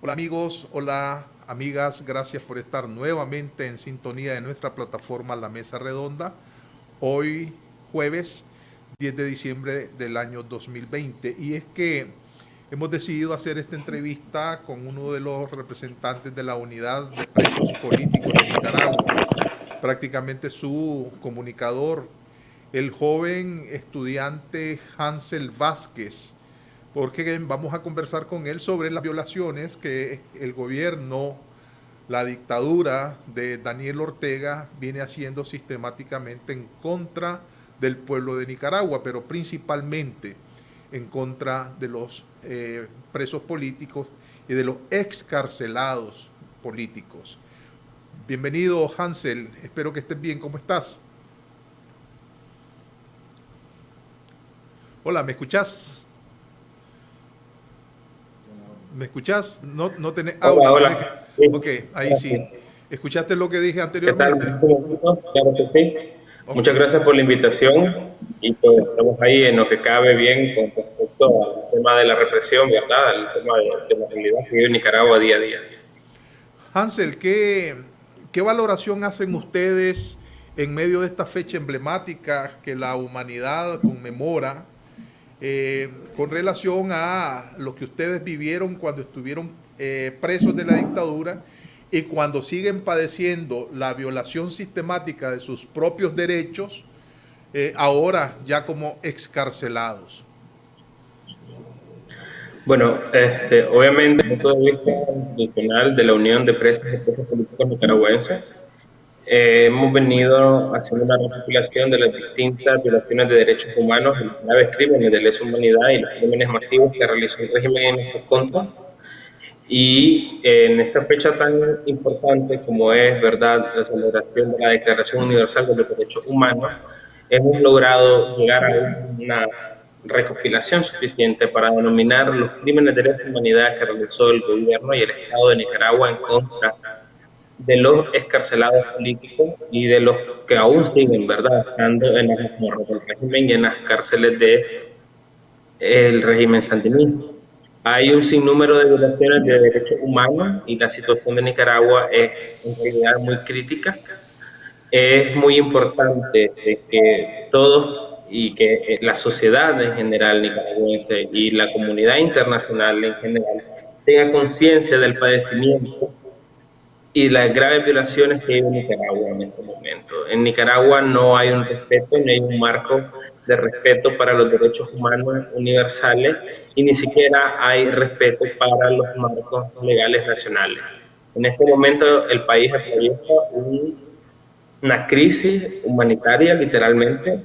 Hola amigos, hola amigas, gracias por estar nuevamente en sintonía de nuestra plataforma La Mesa Redonda. Hoy jueves 10 de diciembre del año 2020 y es que hemos decidido hacer esta entrevista con uno de los representantes de la Unidad de Presos Políticos de Nicaragua, prácticamente su comunicador, el joven estudiante Hansel Vázquez, porque vamos a conversar con él sobre las violaciones que el gobierno, la dictadura de Daniel Ortega viene haciendo sistemáticamente en contra del pueblo de Nicaragua, pero principalmente en contra de los presos políticos y de los excarcelados políticos. Bienvenido, Hansel, espero que estés bien, ¿cómo estás? Hola, ¿me escuchás? ¿Me escuchás? No, no tenés Hola, audio. hola. Sí, Ok, ahí ahora sí. sí. ¿Escuchaste lo que dije ¿Qué tal? anteriormente? Claro que sí. Ok. Muchas gracias por la invitación y pues estamos ahí en lo que cabe bien con respecto al tema de la represión, ¿verdad? Al tema de la realidad que vive Nicaragua día a día. Hansel, ¿qué valoración hacen ustedes en medio de esta fecha emblemática que la humanidad conmemora con relación a lo que ustedes vivieron cuando estuvieron presos de la dictadura y cuando siguen padeciendo la violación sistemática de sus propios derechos, ahora ya como excarcelados? Bueno, obviamente, desde el punto de vista institucional de la Unión de Presos y Presos Políticos Nicaragüenses, hemos venido haciendo una recopilación de las distintas violaciones de derechos humanos, los graves crímenes de lesa humanidad y los crímenes masivos que realizó el régimen en nuestra contra. Y en esta fecha tan importante como es, ¿verdad?, la celebración de la Declaración Universal de los Derechos Humanos, hemos logrado llegar a una recopilación suficiente para denominar los crímenes de lesa humanidad que realizó el gobierno y el Estado de Nicaragua en contra de los excarcelados políticos y de los que aún siguen, ¿verdad?, estando en las mazmorras del régimen y en las cárceles del régimen sandinista. Hay un sinnúmero de violaciones de derechos humanos y la situación de Nicaragua es en realidad muy crítica. Es muy importante de que todos y que la sociedad en general nicaragüense y la comunidad internacional en general tenga conciencia del padecimiento y las graves violaciones que hay en Nicaragua en este momento. En Nicaragua no hay un respeto, no hay un marco de respeto para los derechos humanos universales y ni siquiera hay respeto para los marcos legales nacionales. En este momento el país atraviesa una crisis humanitaria literalmente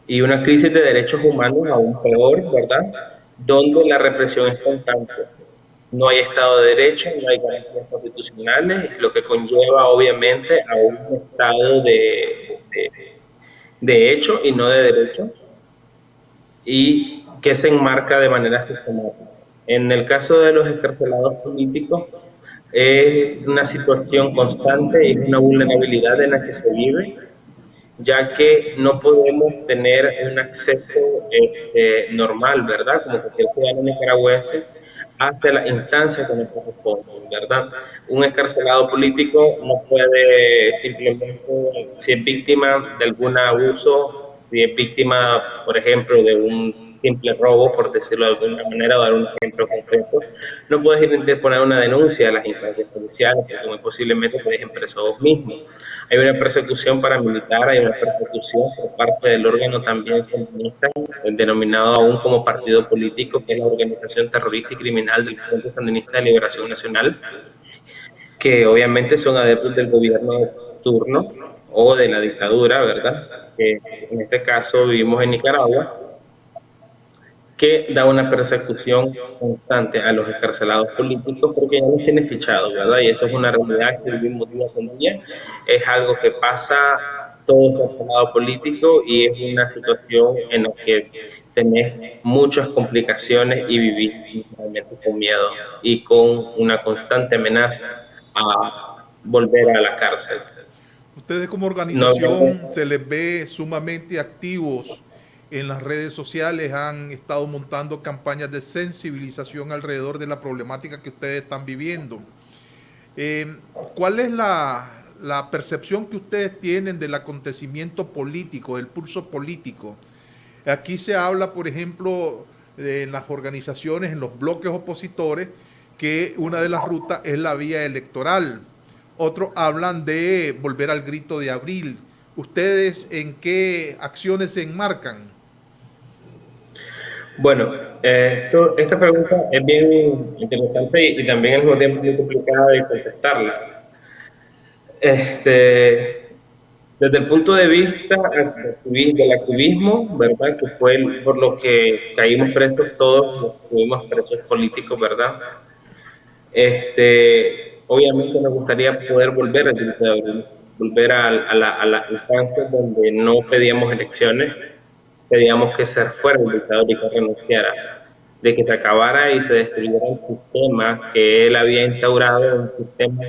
y una crisis de derechos humanos aún peor, ¿verdad? Donde la represión es constante. No hay Estado de Derecho, no hay garantías constitucionales, lo que conlleva obviamente a un Estado de hecho y no de derecho, y que se enmarca de manera sistemática. En el caso de los excarcelados políticos, es una situación constante y es una vulnerabilidad en la que se vive, ya que no podemos tener un acceso normal, ¿verdad? Como cualquier ciudadano nicaragüense, hasta las instancias que nos corresponden, ¿verdad? Un excarcelado político no puede simplemente, si es víctima de algún abuso, si es víctima, por ejemplo, de un simple robo, por decirlo de alguna manera, o dar un ejemplo concreto, no puedes ir a interponer una denuncia a las instancias policiales, porque muy posiblemente te dejen preso vos mismo. Hay una persecución paramilitar, hay una persecución por parte del órgano también sandinista, denominado aún como partido político, que es la organización terrorista y criminal del Frente Sandinista de Liberación Nacional, que obviamente son adeptos del gobierno de turno o de la dictadura, ¿verdad? Que en este caso vivimos en Nicaragua, que da una persecución constante a los encarcelados políticos porque ya los tiene fichados, ¿verdad? Y eso es una realidad que vivimos día con día, es algo que pasa todo encarcelado político y es una situación en la que tenés muchas complicaciones y vivís realmente con miedo y con una constante amenaza a volver a la cárcel. Ustedes como No, organización se les ve sumamente activos en las redes sociales han estado montando campañas de sensibilización alrededor de la problemática que ustedes están viviendo. ¿Cuál es la percepción que ustedes tienen del acontecimiento político, del pulso político? Aquí se habla, por ejemplo, en las organizaciones, en los bloques opositores, que una de las rutas es la vía electoral. Otros hablan de volver al grito de abril. ¿Ustedes en qué acciones se enmarcan? Bueno, esta pregunta es bien interesante y también al mismo tiempo muy complicada de contestarla. Desde el punto de vista del activismo, ¿verdad? Que fue por lo que caímos presos todos, los que fuimos presos políticos, ¿verdad? Obviamente nos gustaría poder volver al grito de abril, volver a la infancia donde no pedíamos elecciones, pedíamos que se fuera el dictador y que renunciara, de que se acabara y se destruyera el sistema que él había instaurado, un sistema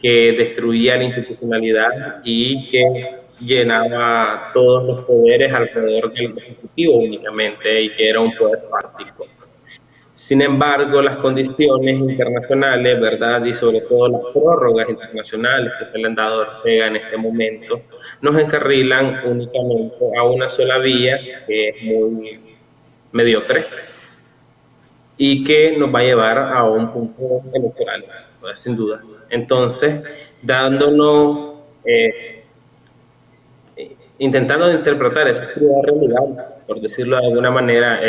que destruía la institucionalidad y que llenaba todos los poderes alrededor del Ejecutivo únicamente y que era un poder fáctico. Sin embargo, las condiciones internacionales, ¿verdad? Y sobre todo las prórrogas internacionales que se le han dado a Ortega en este momento, nos encarrilan únicamente a una sola vía que es muy mediocre y que nos va a llevar a un punto electoral, sin duda. Entonces, dándonos, intentando interpretar esa cruda realidad, por decirlo de alguna manera,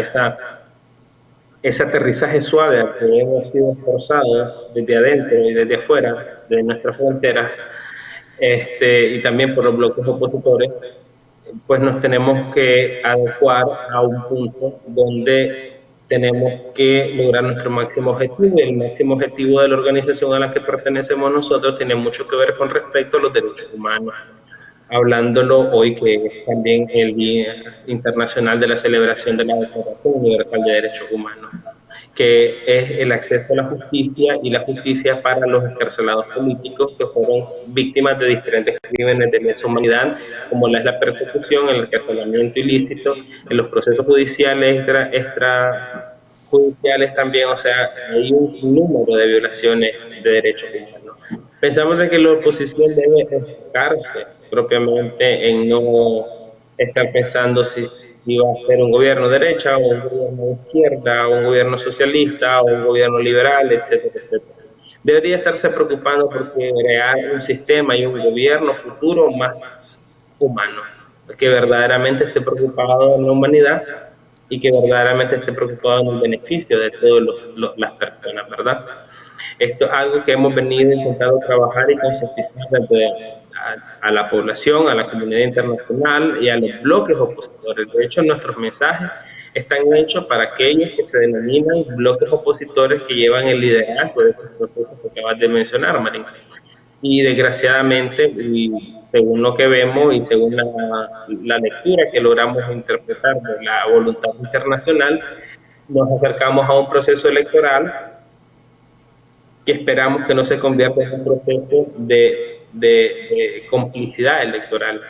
ese aterrizaje suave al que hemos sido forzados desde adentro y desde afuera de nuestras fronteras, y también por los bloques opositores, pues nos tenemos que adecuar a un punto donde tenemos que lograr nuestro máximo objetivo, y el máximo objetivo de la organización a la que pertenecemos nosotros tiene mucho que ver con respecto a los derechos humanos. Hablándolo hoy, que es también el Día Internacional de la Celebración de la Declaración Universal de Derechos Humanos, que es el acceso a la justicia y la justicia para los encarcelados políticos que fueron víctimas de diferentes crímenes de lesa humanidad, como es la persecución, el encarcelamiento ilícito, en los procesos judiciales extrajudiciales también, o sea, hay un número de violaciones de derechos humanos. Pensamos de que la oposición debe enfocarse propiamente en no estar pensando si va a ser un gobierno de derecha o un gobierno de izquierda o un gobierno socialista o un gobierno liberal, etcétera, etcétera. Debería estarse preocupando por crear un sistema y un gobierno futuro más humano, que verdaderamente esté preocupado en la humanidad y que verdaderamente esté preocupado en el beneficio de todas las personas, ¿verdad? Esto es algo que hemos venido intentando trabajar y concientizar a la población, a la comunidad internacional y a los bloques opositores. De hecho, nuestros mensajes están hechos para aquellos que se denominan bloques opositores que llevan el liderazgo de estos procesos que acabas de mencionar, Marín. Y desgraciadamente, y según lo que vemos y según la lectura que logramos interpretar de la voluntad internacional, nos acercamos a un proceso electoral que esperamos que no se convierta en un proceso de complicidad electoral,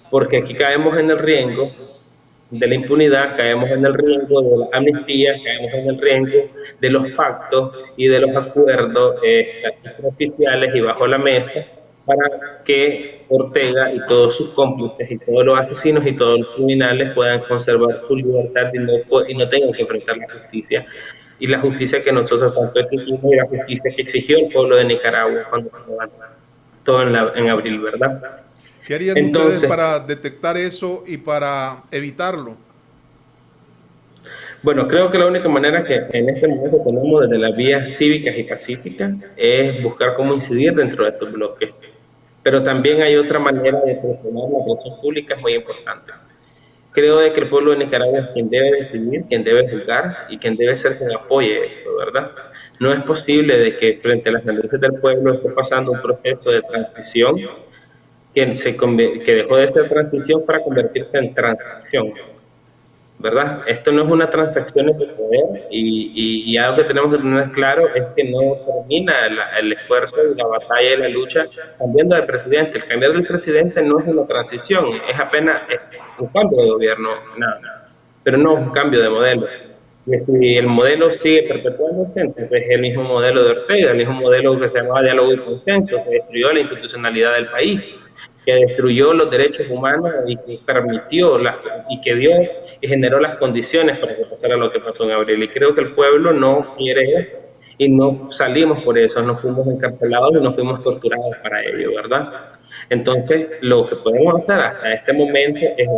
porque aquí caemos en el riesgo de la impunidad, caemos en el riesgo de la amnistía, caemos en el riesgo de los pactos y de los acuerdos oficiales y bajo la mesa para que Ortega y todos sus cómplices y todos los asesinos y todos los criminales puedan conservar su libertad y no tengan que enfrentar la justicia. Y la justicia que nosotros tanto exigimos y la justicia que exigió el pueblo de Nicaragua cuando se levantó todo en abril, ¿verdad? ¿Qué harían ustedes Entonces, para detectar eso y para evitarlo? bueno, creo que la única manera que en este momento tenemos desde las vías cívicas y pacíficas es buscar cómo incidir dentro de estos bloques. Pero también hay otra manera de presionar la presión pública, es muy importante. Creo de que el pueblo de Nicaragua es quien debe decidir, quien debe juzgar y quien debe ser quien apoye esto, ¿verdad? No es posible de que frente a las necesidades del pueblo esté pasando un proceso de transición que dejó de ser transición para convertirse en transacción, ¿verdad? Esto no es una transacción de poder y algo que tenemos que tener claro es que no termina el esfuerzo y la batalla y la lucha cambiando de presidente. El cambiar del presidente no es una transición, es apenas un cambio de gobierno, nada, pero no un cambio de modelo. Y si el modelo sigue perpetuándose, entonces es el mismo modelo de Ortega, el mismo modelo que se llamaba diálogo y consenso, que destruyó la institucionalidad del país, que destruyó los derechos humanos y que permitió y que dio y generó las condiciones para que pasara lo que pasó en abril. Y creo que el pueblo no quiere eso y no salimos por eso, no fuimos encarcelados y no fuimos torturados para ello, ¿verdad? Entonces, lo que podemos hacer hasta este momento es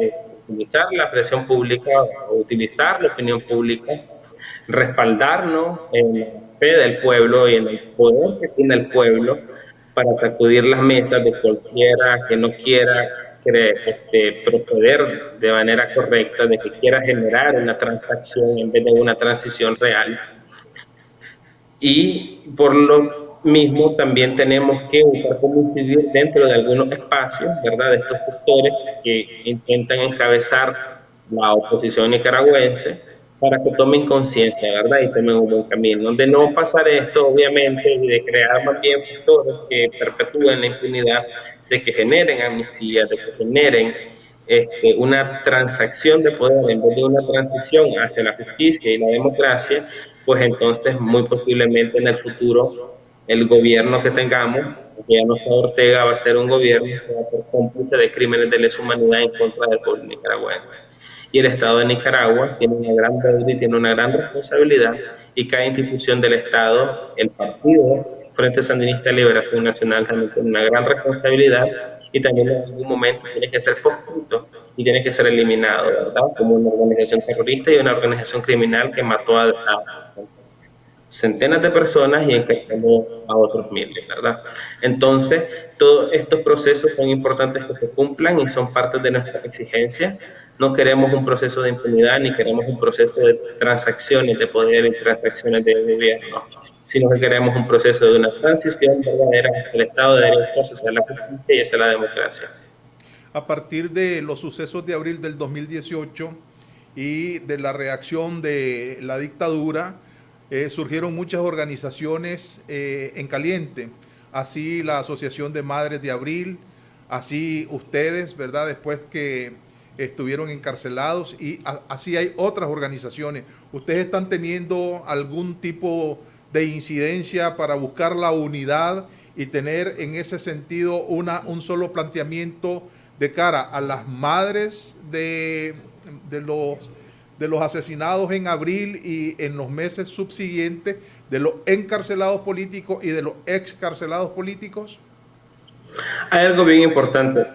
utilizar la presión pública o utilizar la opinión pública, respaldarnos en la fe del pueblo y en el poder que tiene el pueblo para sacudir las mesas de cualquiera que no quiera proceder de manera correcta, de que quiera generar una transacción en vez de una transición real. Y por lo mismo también tenemos que buscar cómo incidir dentro de algunos espacios, ¿verdad?, de estos sectores que intentan encabezar la oposición nicaragüense para que tomen conciencia, ¿verdad?, y tomen un buen camino. De no pasar esto, obviamente, y de crear más bien factores que perpetúen la impunidad, de que generen amnistía, de que generen una transacción de poder en vez de una transición hacia la justicia y la democracia, pues entonces muy posiblemente en el futuro el gobierno que tengamos, que ya no sea Ortega, va a ser un gobierno que va a ser cómplice de crímenes de lesa humanidad en contra del pueblo nicaragüense. Y el Estado de Nicaragua tiene una gran deuda y tiene una gran responsabilidad, y cada institución del Estado, el partido Frente Sandinista de Liberación Nacional también tiene una gran responsabilidad y también en algún momento tiene que ser proscrito y tiene que ser eliminado, ¿verdad? Como una organización terrorista y una organización criminal que mató a centenas de personas y encarceló a otros miles, ¿verdad? Entonces, todos estos procesos son importantes que se cumplan y son parte de nuestra exigencia. No queremos un proceso de impunidad ni queremos un proceso de transacciones de poder y transacciones de gobierno, sino que queremos un proceso de una transición verdadera hacia el Estado de Derecho, hacia la justicia y hacia la democracia. A partir de los sucesos de abril del 2018 y de la reacción de la dictadura, surgieron muchas organizaciones en caliente, así la Asociación de Madres de Abril, así ustedes, ¿verdad? Después que estuvieron encarcelados, y así hay otras organizaciones. ¿Ustedes están teniendo algún tipo de incidencia para buscar la unidad y tener en ese sentido un solo planteamiento de cara a las madres de los asesinados en abril y en los meses subsiguientes, de los encarcelados políticos y de los excarcelados políticos? Hay algo bien importante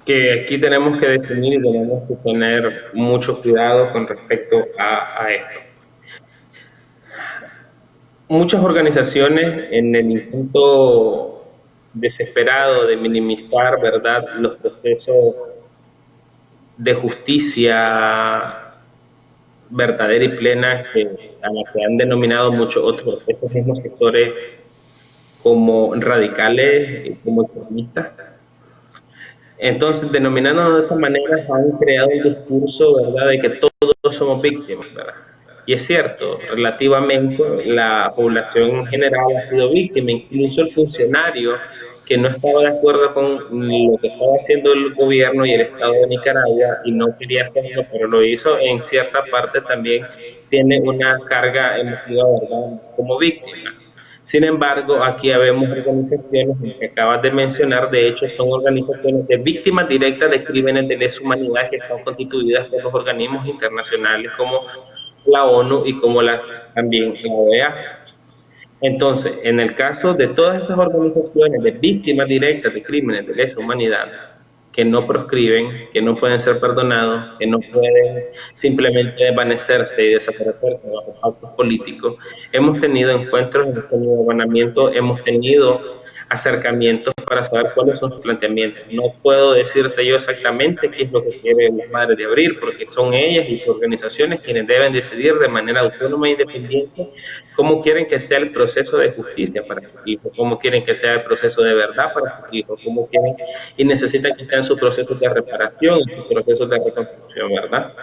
que aquí tenemos que definir y tenemos que tener mucho cuidado con respecto a esto. Muchas organizaciones, en el intento desesperado de minimizar, ¿verdad?, los procesos de justicia verdadera y plena a la que han denominado muchos otros, estos mismos sectores, como radicales, como extremistas. Entonces, denominándonos de esta manera, han creado un discurso, ¿verdad?, de que todos somos víctimas, ¿verdad? Y es cierto, relativamente la población en general ha sido víctima, incluso el funcionario que no estaba de acuerdo con lo que estaba haciendo el gobierno y el Estado de Nicaragua y no quería hacerlo, pero lo hizo, en cierta parte también tiene una carga emotiva, ¿verdad?, como víctima. Sin embargo, aquí vemos organizaciones que acabas de mencionar, de hecho son organizaciones de víctimas directas de crímenes de lesa humanidad que están constituidas por los organismos internacionales como la ONU y como también la OEA. Entonces, en el caso de todas esas organizaciones de víctimas directas de crímenes de lesa humanidad, que no proscriben, que no pueden ser perdonados, que no pueden simplemente desvanecerse y desaparecerse bajo actos políticos, hemos tenido encuentros, hemos tenido hermanamientos, hemos tenido acercamientos para saber cuáles son sus planteamientos. No puedo decirte yo exactamente qué es lo que quieren las Madres de Abril, porque son ellas y sus organizaciones quienes deben decidir de manera autónoma e independiente cómo quieren que sea el proceso de justicia para sus hijos, cómo quieren que sea el proceso de verdad para sus hijos, cómo quieren y necesitan que sean sus procesos de reparación y sus procesos de reconstrucción, ¿verdad?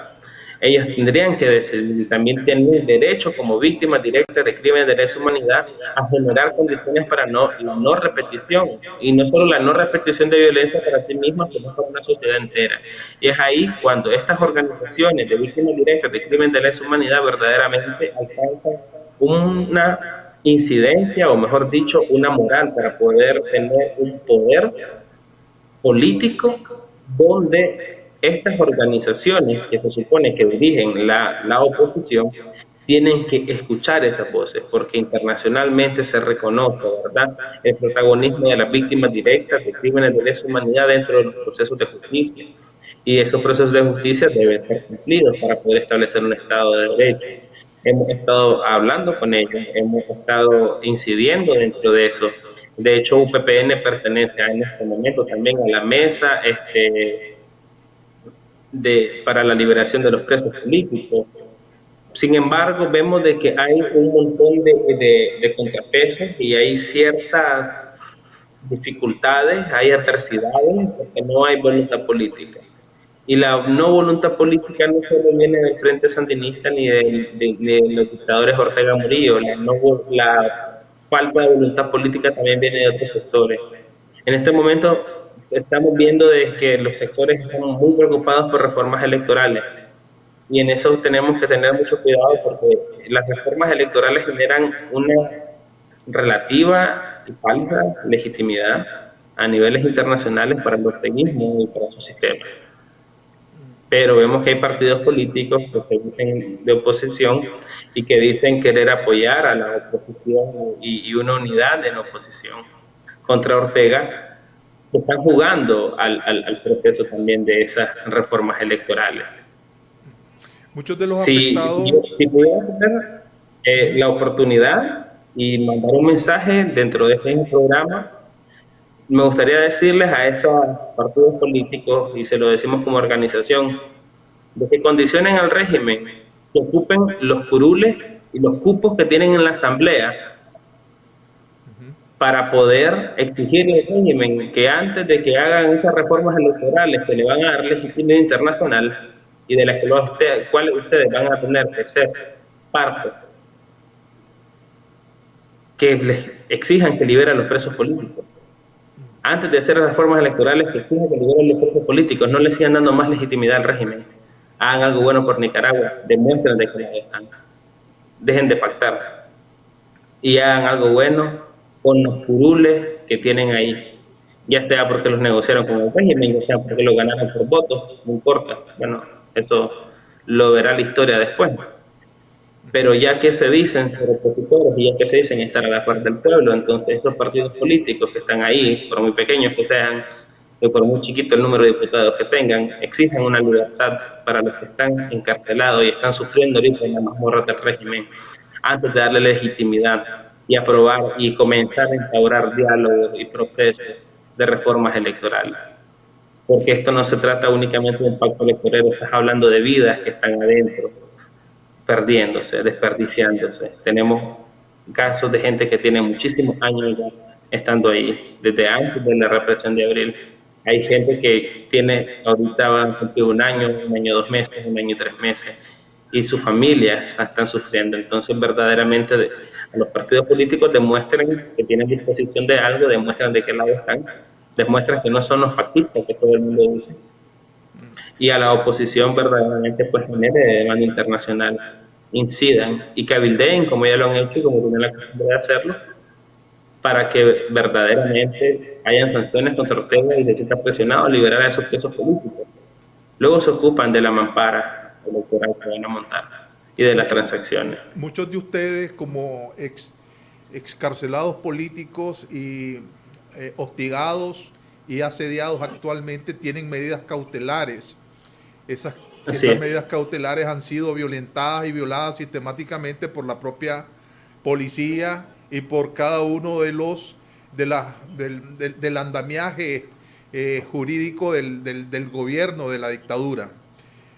Ellos tendrían que decidir, y también tienen derecho como víctimas directas de crímenes de lesa humanidad a generar condiciones para la no repetición, y no solo la no repetición de violencia para sí mismas, sino para una sociedad entera. Y es ahí cuando estas organizaciones de víctimas directas de crímenes de lesa humanidad verdaderamente alcanzan una incidencia, o mejor dicho, una moral para poder tener un poder político donde estas organizaciones que se supone que dirigen la oposición tienen que escuchar esas voces, porque internacionalmente se reconoce, ¿verdad?, el protagonismo de las víctimas directas de crímenes de lesa humanidad dentro de los procesos de justicia. Y esos procesos de justicia deben ser cumplidos para poder establecer un Estado de Derecho. Hemos estado hablando con ellos, hemos estado incidiendo dentro de eso. De hecho, UPPN pertenece en este momento también a la mesa para la liberación de los presos políticos. Sin embargo, vemos de que hay un montón de contrapesos y hay ciertas dificultades, hay adversidades, porque no hay voluntad política. Y la no voluntad política no solo viene del Frente Sandinista ni de los dictadores Ortega Murillo, la falta de voluntad política también viene de otros sectores. En este momento estamos viendo de que los sectores están muy preocupados por reformas electorales, y en eso tenemos que tener mucho cuidado porque las reformas electorales generan una relativa y falsa legitimidad a niveles internacionales para el orteguismo y para su sistema. Pero vemos que hay partidos políticos que se dicen de oposición y que dicen querer apoyar a la oposición y una unidad en oposición contra Ortega, que están jugando al proceso también de esas reformas electorales. Muchos de los afectados... Si pudiera tener la oportunidad y mandar un mensaje dentro de este programa, me gustaría decirles a esos partidos políticos, y se lo decimos como organización, de que condicionen al régimen, que ocupen los curules y los cupos que tienen en la asamblea para poder exigirle al régimen que antes de que hagan esas reformas electorales que le van a dar legitimidad internacional y de las cuales ustedes van a tener que ser parte, que les exijan que liberen a los presos políticos. Antes de hacer las reformas electorales, que exijan que liberen a los presos políticos, no le sigan dando más legitimidad al régimen. Hagan algo bueno por Nicaragua, demuestren de que la están. Dejen de pactar y hagan algo bueno con los curules que tienen ahí, ya sea porque los negociaron con el régimen, ya sea porque lo ganaron por votos, no importa. Bueno, eso lo verá la historia después. Pero ya que se dicen ser opositores y ya que se dicen estar a la par del pueblo, entonces estos partidos políticos que están ahí, por muy pequeños que sean, y por muy chiquito el número de diputados que tengan, exijan una libertad para los que están encarcelados y están sufriendo ahorita en la mazmorra del régimen, antes de darle legitimidad y aprobar y comenzar a instaurar diálogos y procesos de reformas electorales. Porque esto no se trata únicamente de un pacto electoral, estás hablando de vidas que están adentro, perdiéndose, desperdiciándose. Tenemos casos de gente que tiene muchísimos años ya estando ahí, desde antes de la represión de abril. Hay gente que tiene, ahorita va a cumplir un año, 2 meses, 1 año y 3 meses, y su familia están sufriendo. Entonces, verdaderamente, a los partidos políticos demuestran que tienen disposición de algo, demuestran de qué lado están, demuestran que no son los pactistas que todo el mundo dice. Y a la oposición verdaderamente pues genere de demanda internacional, incidan y cabildeen como ya lo han hecho y como tienen la costumbre de hacerlo, para que verdaderamente hayan sanciones contra Ortega y se sienta presionado a liberar a esos presos políticos. Luego se ocupan de la mampara electoral que van a montar y de las transacciones. Muchos de ustedes como excarcelados políticos y hostigados y asediados actualmente tienen medidas cautelares. Esas medidas cautelares han sido violentadas y violadas sistemáticamente por la propia policía y por cada uno de los del andamiaje jurídico del gobierno, de la dictadura.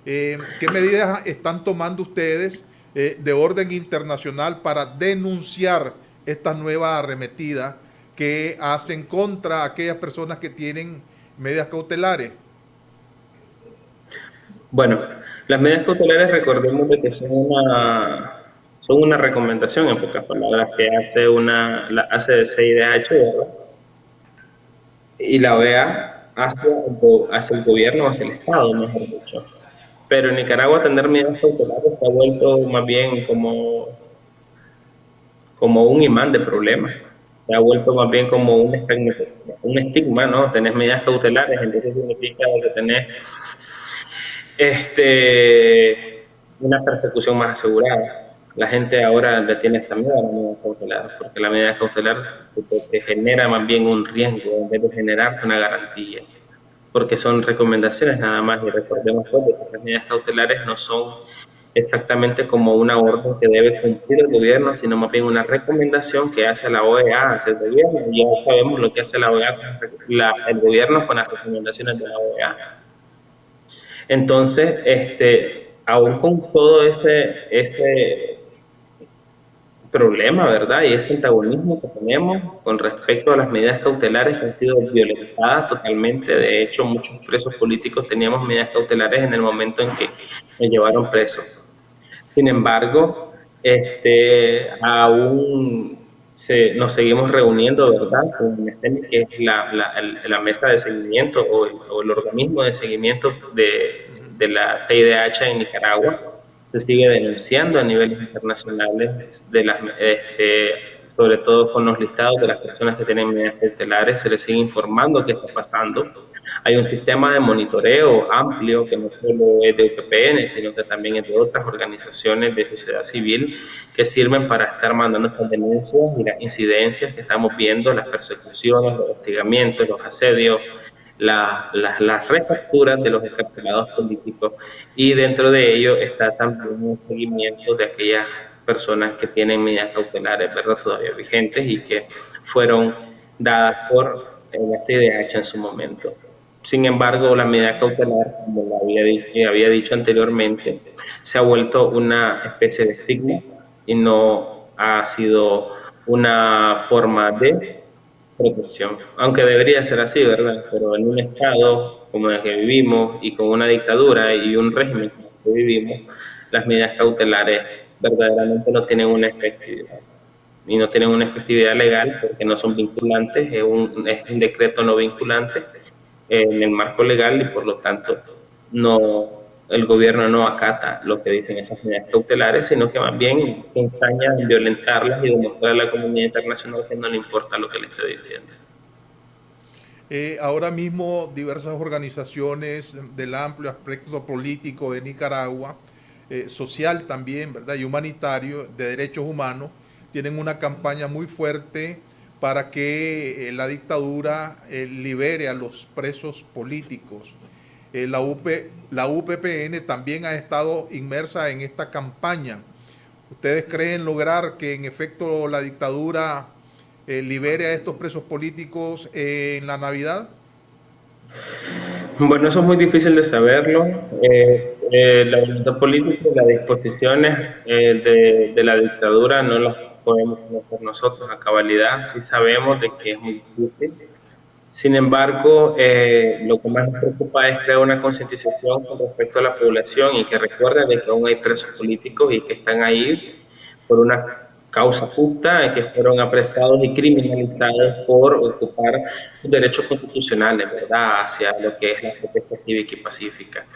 ¿Qué medidas están tomando ustedes de orden internacional para denunciar esta nueva arremetida que hacen contra aquellas personas que tienen medidas cautelares? Bueno, Las medidas cautelares, recordemos de que son una recomendación, en pocas palabras, que hace de CIDH, ¿verdad? Y la OEA hacia el gobierno, hacia el Estado, mejor dicho. Pero en Nicaragua tener medidas cautelares se ha vuelto más bien como un imán de problemas. Se ha vuelto más bien como un estigma, ¿no? Tenés medidas cautelares, entonces significa que tenés una persecución más asegurada. La gente ahora le tiene esta miedo a la medida cautelar, porque la medida cautelar te genera más bien un riesgo en vez de generarte una garantía, porque son recomendaciones nada más, y recordemos que las medidas cautelares no son exactamente como una orden que debe cumplir el gobierno, sino más bien una recomendación que hace la OEA hacia el gobierno, y ya sabemos lo que hace la OEA, el gobierno con las recomendaciones de la OEA. Entonces, aún con todo ese problema, ¿verdad? Y ese antagonismo que tenemos con respecto a las medidas cautelares que han sido violentadas totalmente. De hecho, muchos presos políticos teníamos medidas cautelares en el momento en que nos llevaron presos. Sin embargo, aún nos seguimos reuniendo, ¿verdad? Con MESTEMI, que es la mesa de seguimiento o el organismo de seguimiento de la CIDH en Nicaragua. Se sigue denunciando a niveles internacionales, sobre todo con los listados de las personas que tienen medidas cautelares, se les sigue informando qué está pasando. Hay un sistema de monitoreo amplio que no solo es de UPPN, sino que también es de otras organizaciones de sociedad civil que sirven para estar mandando estas denuncias y las incidencias que estamos viendo, las persecuciones, los hostigamientos, los asedios, las recapturas de los encarcelados políticos, y dentro de ello está también un seguimiento de aquellas personas que tienen medidas cautelares, ¿verdad?, todavía vigentes y que fueron dadas por la CIDH en su momento. Sin embargo, la medida cautelar, como había dicho anteriormente, se ha vuelto una especie de estigma y no ha sido una forma de protección, aunque debería ser así, ¿verdad? Pero en un estado como el que vivimos y con una dictadura y un régimen como el que vivimos, las medidas cautelares verdaderamente no tienen una efectividad. Y no tienen una efectividad legal porque no son vinculantes, es un decreto no vinculante en el marco legal, y por lo tanto el gobierno no acata lo que dicen esas medidas cautelares, sino que más bien se ensaña en violentarlas y demostrar a la comunidad internacional que no le importa lo que le esté diciendo. Ahora mismo diversas organizaciones del amplio aspecto político de Nicaragua, social también, ¿verdad?, y humanitario, de derechos humanos, tienen una campaña muy fuerte para que la dictadura libere a los presos políticos. La UPPN también ha estado inmersa en esta campaña. ¿Ustedes creen lograr que en efecto la dictadura libere a estos presos políticos en la Navidad? Bueno, eso es muy difícil de saberlo. La voluntad política y las disposiciones de la dictadura no las podemos conocer nosotros a cabalidad. Sí sabemos de que es muy difícil. Sin embargo, lo que más nos preocupa es crear una concientización con respecto a la población y que recuerden de que aún hay presos políticos y que están ahí por una causa justa, que fueron apresados y criminalizados por ocupar sus derechos constitucionales, ¿verdad?, hacia lo que es la protesta cívica y pacífica.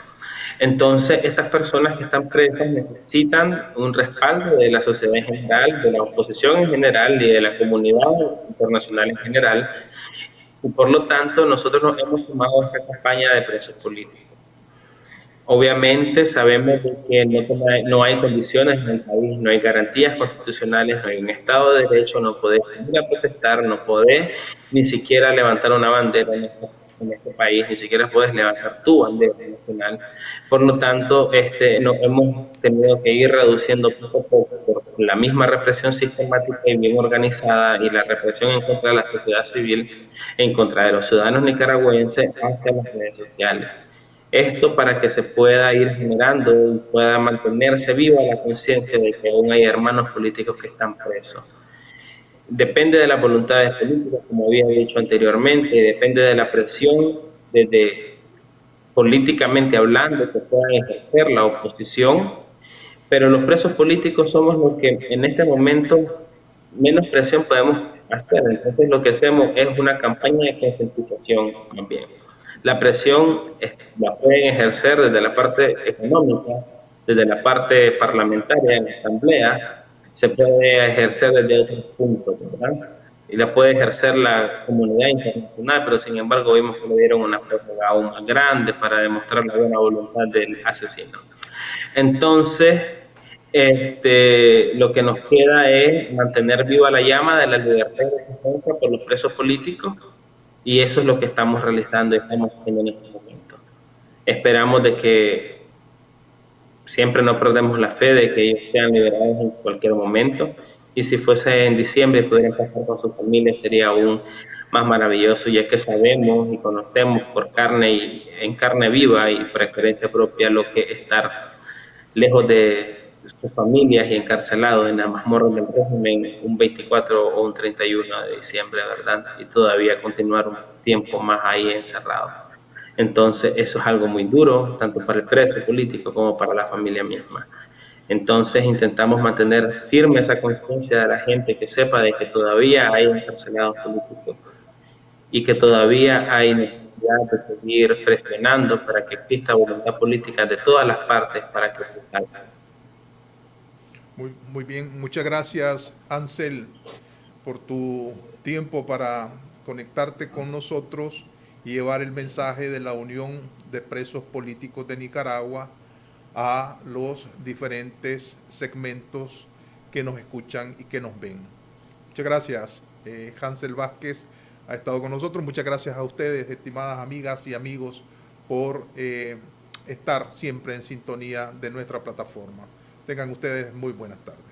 Entonces, estas personas que están presas necesitan un respaldo de la sociedad en general, de la oposición en general y de la comunidad internacional en general, y por lo tanto nosotros nos hemos tomado esta campaña de presos políticos. Obviamente sabemos que no hay condiciones en el país, no hay garantías constitucionales, no hay un Estado de Derecho, no podés ir a protestar, no podés ni siquiera levantar una bandera en este país, ni siquiera puedes levantar tu bandera nacional. Por lo tanto, nos hemos tenido que ir reduciendo poco a poco por la misma represión sistemática y bien organizada y la represión en contra de la sociedad civil, en contra de los ciudadanos nicaragüenses, hacia las redes sociales. Esto para que se pueda ir generando y pueda mantenerse viva la conciencia de que aún hay hermanos políticos que están presos. Depende de las voluntades políticas, como había dicho anteriormente, y depende de la presión desde políticamente hablando, que puedan ejercer la oposición, pero los presos políticos somos los que en este momento menos presión podemos hacer. Entonces lo que hacemos es una campaña de concientización también. La presión la pueden ejercer desde la parte económica, desde la parte parlamentaria en la asamblea, se puede ejercer desde otros puntos, ¿verdad? Y la puede ejercer la comunidad internacional, pero sin embargo vimos que le dieron una prórroga aún más grande para demostrar la buena voluntad del asesino. Entonces, lo que nos queda es mantener viva la llama de la libertad de defensa por los presos políticos, y eso es lo que estamos realizando y estamos haciendo en este momento. Esperamos de que siempre no perdemos la fe de que ellos sean liberados en cualquier momento, y si fuese en diciembre y pudieran pasar con sus familias sería aún más maravilloso, ya que sabemos y conocemos por carne y en carne viva y por experiencia propia lo que es estar lejos de sus familias y encarcelados en la mazmorra del régimen un 24 o un 31 de diciembre, ¿verdad? Y todavía continuar un tiempo más ahí encerrado. Entonces eso es algo muy duro, tanto para el preso político como para la familia misma. Entonces intentamos mantener firme esa conciencia de la gente, que sepa de que todavía hay encarcelados políticos y que todavía hay necesidad de seguir presionando para que exista voluntad política de todas las partes para que se salga. Muy bien, muchas gracias, Ansel, por tu tiempo para conectarte con nosotros y llevar el mensaje de la Unión de Presos Políticos de Nicaragua a los diferentes segmentos que nos escuchan y que nos ven. Muchas gracias. Hansel Vázquez ha estado con nosotros. Muchas gracias a ustedes, estimadas amigas y amigos, por estar siempre en sintonía de nuestra plataforma. Tengan ustedes muy buenas tardes.